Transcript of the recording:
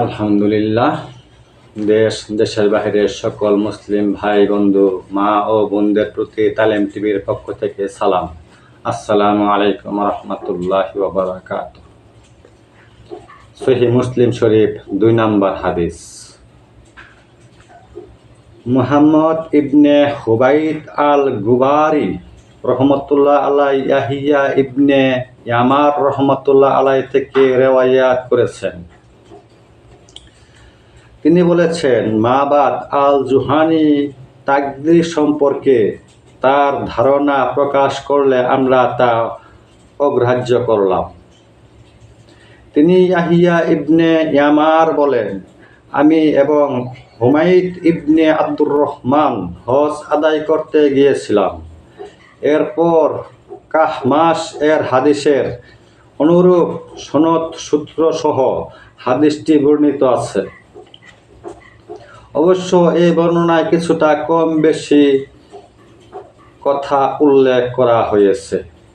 আলহামদুলিল্লাহ। দেশ দেশের বাইরের সকল মুসলিম ভাই বন্ধু মা ও বোনদের প্রতি তালিম টিভির পক্ষ থেকে সালাম। আসসালামু আলাইকুম রহমতুল্লাহি ওয়া বারাকাতুহু। সহিহ মুসলিম শরীফ 2 নম্বর হাদিস। মুহাম্মদ ইবনে হুবাইদ আল গুবারি রহমতুল্লাহ আলাইহি ইয়াহিয়া ইবনে ইয়ামার রহমতুল্লাহ আলাইহি থেকে রিওয়ায়াত করেছেন। তিনি বলেছেন, মাবাদ আল জুহানি তাকদীর সম্পর্কে তার ধারণা প্রকাশ করলে আমরা তা অগ্রাহ্য করলাম। তিনি ইয়াহিয়া ইবনে ইয়ামার বলেন, আমি এবং হুমাইদ ইবনে আব্দুর রহমান হজ আদায় করতে গিয়েছিলাম। এরপর কাহমাস এর হাদিসের অনুরূপ সনদ সূত্র সহ হাদিসটি বর্ণিত আছে। অবশ্য এই বর্ণনায় কিছুটা কম বেশি কথা উল্লেখ করা হয়েছে।